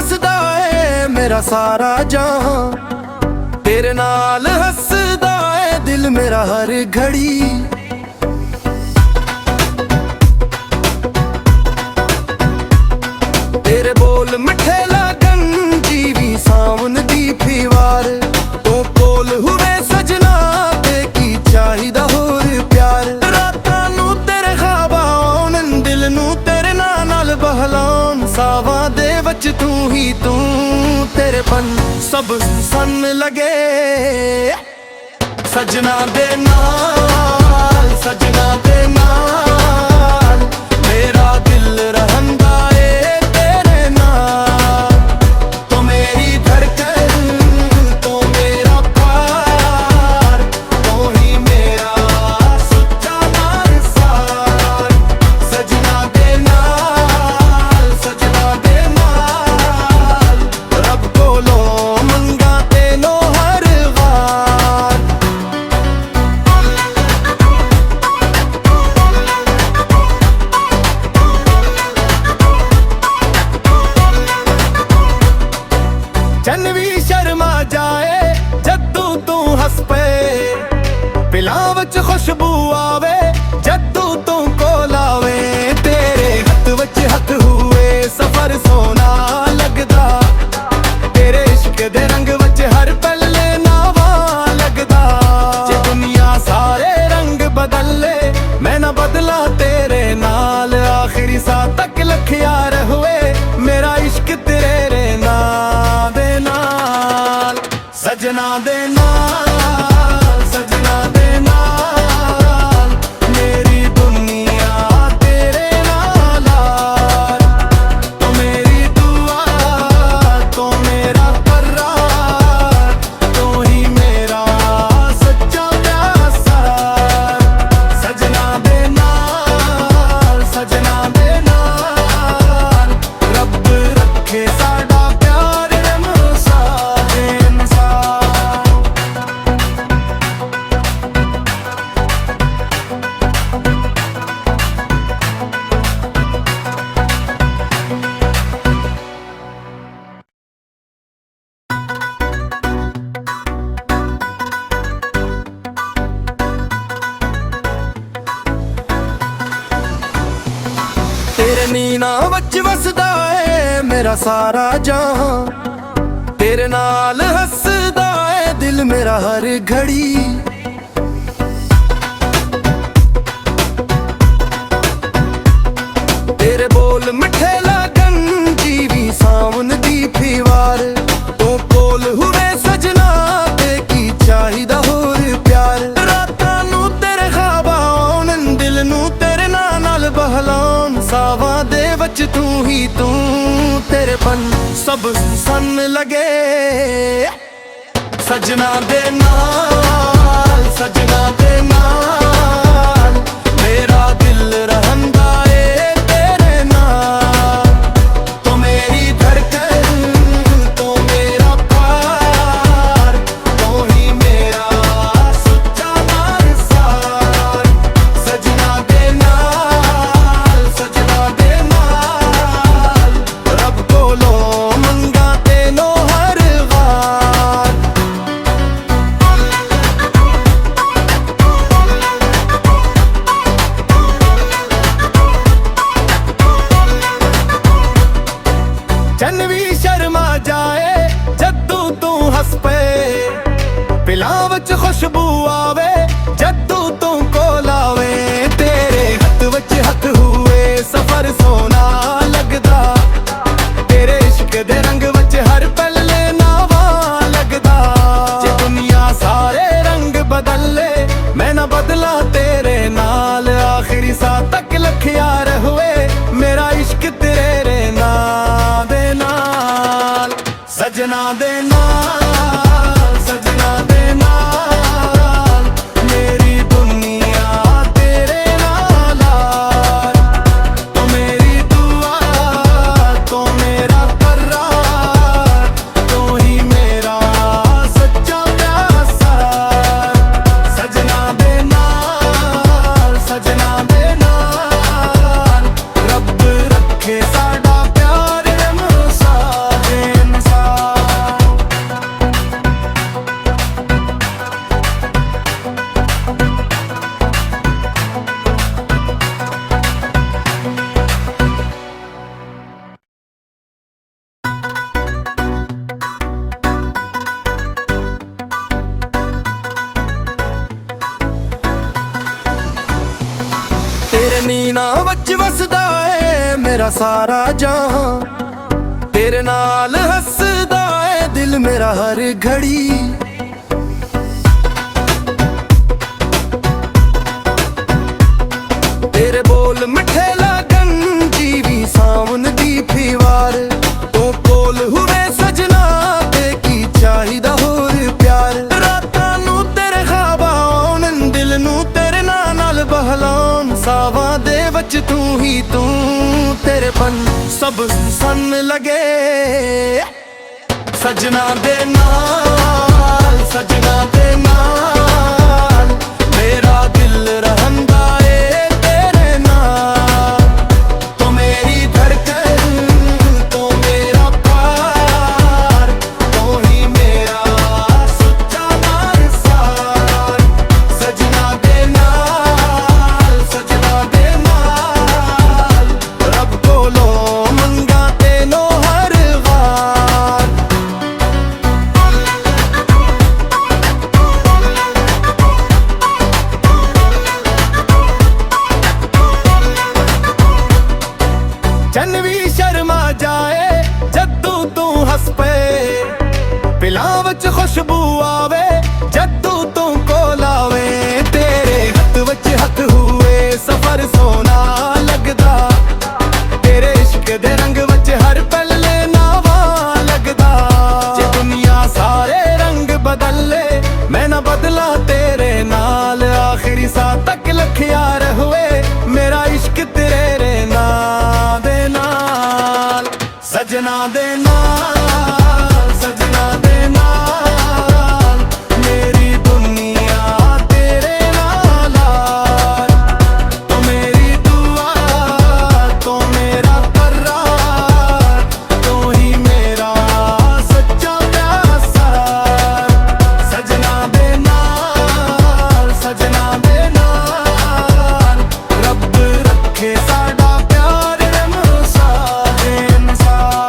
ਵਸਦਾ ਏ ਮੇਰਾ ਸਾਰਾ ਜਹਾਂ। ਤੇਰੇ ਨਾਲ ਹੱਸਦਾ ਏ ਦਿਲ ਮੇਰਾ ਹਰ ਘੜੀ। तेरे बोल मिठे लगन जीवी सावन दी फीवार। तो कोल हुए सजना ते की चाहिदा होर प्यार। रातां नू तेरे ख्वाब आउण दिल नू तेरे नाल बहलाउण। सावां दे विच तू ही तू तेरे बन सब सन लगे। सजना दे नाल सजना दे नाल मेरा दिल रहंदा चन भी शर्मा जाए जद्दू तू हस पे। पिलां विच खुशबू आवे जद्दू तू कोल आवे। तेरे हथ विच हथ हुए सफर सोना लगदा। तेरे इश्क दे रंग विच हर पल्ले नावा लगदा। जे दुनिया सारे रंग बदले मैं ना बदला तेरे नाल। आखिरी सा तक लख यार हुए मेरा इश्क तेरे नाल। सजना दे नाल सजना दे नाल मेरी दुनिया तेरे नाल। तो मेरी दुआ तो मेरा करार तो ही मेरा सच्चा प्यासा। सजना दे नाल रब रखे साडा प्यार तेरे नीना विच वसदा ए मेरा सारा जहां। तेरे नाल हसदा ए दिल मेरा हर घड़ी। तेरे बोल मिठे लगन जीवी सावन दी फीवार। तो कोल हुए सजना ते की चाहिदा होर प्यार। रातां नू तेरे ख्वाब आउण दिल नू तेरे नाल बहलाउण। सावां दे विच तू ही तू तेरे बन सब सन लगे। सजना दे नाल सजना दे नाल मेरा दिल रहंदा ए तेरे नाल। तो मेरी धड़कन तो मेरा प्यार तो ही मेरा सच्चा सार। सजना दे नाल रब कोलो मंगा तेनो हर वार। चन भी शर्मा जाए जद्दू तू हस पे। पिलां विच खुशबू आवे जद्दू तू कोल आवे। तेरे हथ विच हथ हुए सफर सोना लगदा। तेरे इश्क दे रंग विच हर पल्ले नावा लगदा। जे दुनिया सारे रंग बदले मैं ना बदला तेरे नाल। आखिरी सा तक लख यार हुए मेरा इश्क तेरे नाल दे नाल। सजना दे नाल ਵਿੱਚ ਵਸਦਾ ਏ ਮੇਰਾ ਸਾਰਾ ਜਹਾਂ। ਤੇਰੇ ਨਾਲ ਹੱਸਦਾ ਏ ਦਿਲ ਮੇਰਾ ਹਰ ਘੜੀ। ਤੇਰੇ ਬੋਲ ਮਿੱਠੇ ਲੱਗਣ ਜੀਵੀ ਸਾਵਨ ਦੀ ਫੀਵਾਰ। ਤੂੰ ਕੋਲ ਹੋਵੇ ਸਜਣਾ ਤੇ ਕੀ ਚਾਹੀਦਾ ਹੋਰ ਪਿਆਰ। ਰਾਤਾਂ ਨੂੰ ਤੇਰੇ ਖ਼ਾਬ ਆਉਣ ਦਿਲ ਨੂੰ ਤੇਰੇ ਨਾਂ ਨਾਲ ਬਹਲਾਉਣ। ਸਾਵਾਂ ਦੇ ਵਿੱਚ ਤੂੰ ਹੀ ਤੂੰ ਤੇਰੇ ਬਨ ਸਭ ਸੰਨ ਲਗੇ। ਸਜਣਾ ਦੇ ਨਾਲ ਸਜਣਾ ਦੇ ਨਾਲ ਮੇਰਾ ਦਿਲ ਰਹਿੰਦਾ ਏ ਤੇਰੇ ਨਾਲ। ਤੂੰ ਮੇਰੀ ਧੜਕਨ ਤੂੰ ਮੇਰਾ ਪਿਆਰ ਤੂੰ ਹੀ ਮੇਰਾ ਸੱਚਾ ਵਾਰਸਾਰ। ਸਜਣਾ ਦੇ ਨਾਲ ਸਜਣਾ ਦੇ ਨਾਲ ਰੱਬ ਕੋਲੋਂ ਮੰਗਾ ਤੈਨੂੰ ਹਰ ਵਾਰ। ਚੰਨ ਵੀ ਸ਼ਰਮਾ ਜਾਏ ਜਦੋਂ ਤੂੰ ਹੱਸ ਪਏ। ਪਿਲਾਂ ਵਿੱਚ ਖੁਸ਼ਬੂ ਆਵੇ ਜਦੋਂ ਤੂੰ ਕੋਲ ਆਵੇ। ਤੇਰੇ ਹੱਥ ਵਿੱਚ ਹੱਥ ਹੋਏ ਸਫ਼ਰ ਸੋਹਣਾ ਲੱਗਦਾ। ਤੇਰੇ ਇਸ਼ਕ ਦੇ ਰੰਗ ਵਿੱਚ ਹਰ ਪਲ ਨਵਾਂ ਲੱਗਦਾ। ਜੇ ਦੁਨੀਆ ਸਾਰੇ ਰੰਗ ਬਦਲੇ ਮੈਂ ਨਾ ਬਦਲਾ ਤੇਰੇ ਨਾਲ। ਆਖਰੀ ਸਾਹ ਤੱਕ ਲੱਖ ਯਾਰ ਹੋਏ ਮੇਰਾ ਇਸ਼ਕ ਤੇਰੇ ਨਾਂ ਦੇ ਨਾਲ। ਸਜਣਾ ਦੇ ਨਾਲ ਸਜਣਾ ਦੇ ਨਾਲ ਮੇਰੀ ਦੁਨੀਆ ਤੇਰੇ ਨਾਲ ਆ। ਤੂੰ ਮੇਰੀ ਦੁਆ ਤੂੰ ਮੇਰਾ ਕਰਾਰ ਤੂੰ ਹੀ ਮੇਰਾ ਸੱਚਾ ਪਿਆਰ। ਸਜਣਾ ਦੇ ਨਾਲ ਸਜਣਾ ਦੇ ਨਾਲ ਰੱਬ ਰੱਖੇ ਸਾਡਾ ਪਿਆਰ ਰਮਸਾ ਬੇਮਿਸਾਲ।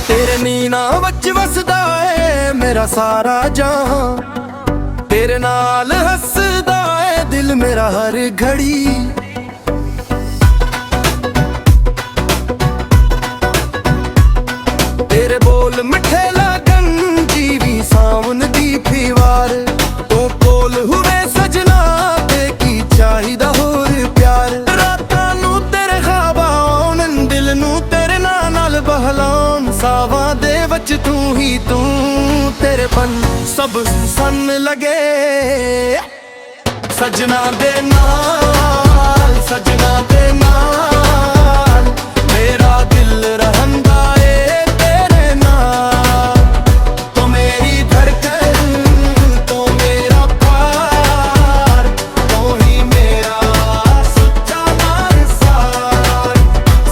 ਤੇਰੇ ਨੀਨਾਂ ਵਿੱਚ ਵਸਦਾ ਏ ਮੇਰਾ ਸਾਰਾ ਜਹਾਂ। ਤੇਰੇ ਨਾਲ ਹੱਸਦਾ ਏ ਦਿਲ ਮੇਰਾ ਹਰ ਘੜੀ। ਤੇਰੇ ਬੋਲ ਮਿੱਠੇ ਲੱਗਣ ਜੀਵੀ ਸਾਵਨ ਦੀ ਫੀਵਾਰ। ਤੂੰ ਕੋਲ ਹੋਵੇ ਸਜਣਾ ਤੇ ਕੀ ਚਾਹੀਦਾ ਹੋਰ ਪਿਆਰ। ਰਾਤਾਂ ਨੂੰ ਤੇਰੇ ਖ਼ਾਬ ਆਉਣ ਦਿਲ ਨੂੰ ਤੇਰੇ ਨਾਂ ਨਾਲ ਬਹਲਾਉਣ। ਸਾਵਾਂ ਦੇ ਵਿੱਚ ਤੂੰ ਹੀ ਤੂੰ ਤੇਰੇ ਬਨ ਸਭ ਸੰਨ ਲਗੇ। ਸਜਣਾ ਦੇ ਨਾਲ ਸਜਣਾ ਦੇ ਨਾਲ ਮੇਰਾ ਦਿਲ ਰਹਿੰਦਾ ਏ ਤੇਰੇ ਨਾਲ। ਤੂੰ ਮੇਰੀ ਧੜਕਨ ਤੂੰ ਮੇਰਾ ਪਿਆਰ ਤੂੰ ਹੀ ਮੇਰਾ ਸੱਚਾ ਵਾਰਸਾਰ।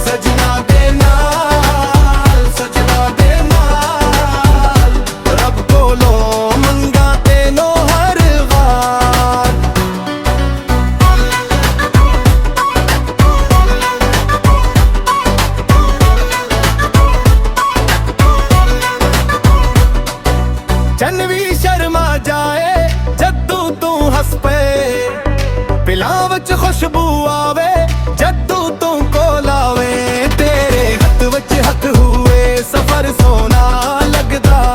ਸਜਣਾ ਦੇ ਨਾਲ ਸਜਣਾ ਦੇ ਨਾਲ ਰੱਬ ਕੋਲੋਂ ਮੰਗਾ ਤੈਨੂੰ ਹਰ ਵਾਰ। ਚੰਨ ਵੀ ਸ਼ਰਮਾ ਜਾਏ ਜਦੋਂ ਤੂੰ ਹੱਸ ਪਏ। ਪਿਲਾਂ ਵਿੱਚ ਖੁਸ਼ਬੂ ਆਵੇ ਜਦੋਂ ਤੂੰ ਕੋਲ ਆਵੇ। ਤੇਰੇ ਹੱਥ ਵਿੱਚ ਹੱਥ ਹੋਏ ਸਫ਼ਰ ਸੋਹਣਾ ਲੱਗਦਾ।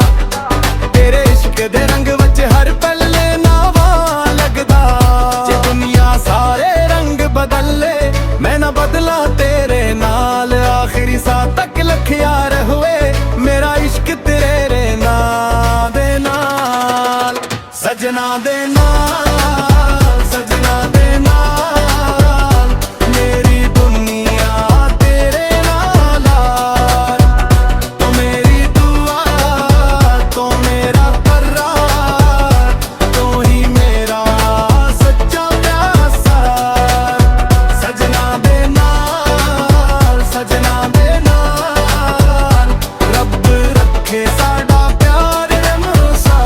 ਤੇਰੇ ਇਸ਼ਕ ਦੇ ਰੰਗ ਵਿੱਚ ਹਰ ਪਲ ਨਵਾਂ ਲੱਗਦਾ। ਜੇ ਦੁਨੀਆ ਸਾਰੇ ਰੰਗ ਬਦਲੇ ਮੈਂ ਨਾ ਬਦਲਾ ਤੇਰੇ ਨਾਲ। ਆਖਰੀ ਸਾਹ ਤੱਕ ਲੱਖ ਯਾਰ ਹੋਏ ਮੇਰਾ ਇਸ਼ਕ ਤੇਰੇ ਨਾਂ ਦੇ ਨਾਲ। ਸਜਣਾ ਦੇ ਨਾਲ ਸਜਣਾ ਦੇ ਨਾਲ ਮੇਰੀ ਦੁਨੀਆ ਤੇਰੇ ਨਾਲ ਆ। ਤੂੰ ਮੇਰੀ ਦੁਆ ਤੂੰ ਮੇਰਾ ਕਰਾਰ ਤੂੰ ਹੀ ਮੇਰਾ ਸੱਚਾ ਪਿਆਰ। ਸਜਣਾ ਦੇ ਨਾਲ ਸਜਣਾ ਦੇ ਨਾਲ ਰੱਬ ਰੱਖੇ ਸਾਡਾ ਪਿਆਰ ਰਮਸਾ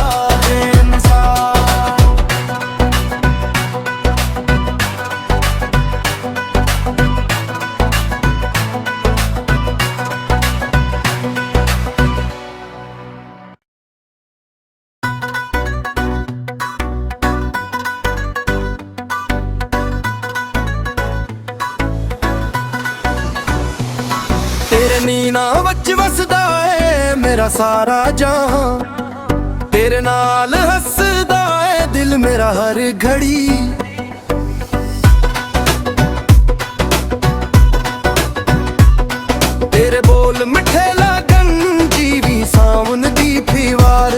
ਤੇਰੇ ਨੀਨਾਂ ਵਿੱਚ ਵਸਦਾ ਏ ਮੇਰਾ ਸਾਰਾ ਜਹਾਂ, ਤੇਰੇ ਨਾਲ ਹੱਸਦਾ ਏ ਦਿਲ ਮੇਰਾ ਹਰ ਘੜੀ। ਤੇਰੇ ਬੋਲ ਮਿੱਠੇ ਲੱਗਣ ਜੀਵੀ ਸਾਵਨ ਦੀ ਫੀਵਾਰ,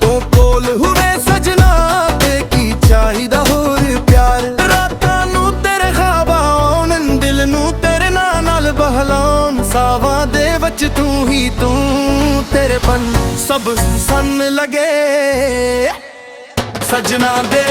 ਤੂੰ ਕੋਲ ਹੋਵੇ ਸਜਣਾ ਤੇ ਕੀ ਚਾਹੀਦਾ ਹੋਰ ਪਿਆਰ। ਰਾਤਾਂ ਨੂੰ ਤੇਰੇ ਖਾਬਾਂ ਆਉਣ, ਦਿਲ ਨੂੰ ਤੇਰੇ ਨਾਂ ਨਾਲ ਬਹਲਾਉਣ, ਸਾਵਾਂ ਦੇ ਵਿੱਚ ਤੂੰ ਹੀ ਤੂੰ, ਤੇਰੇ ਬਨ ਸਭ ਸੰਨ ਲਗੇ ਸਜਣਾ ਦੇ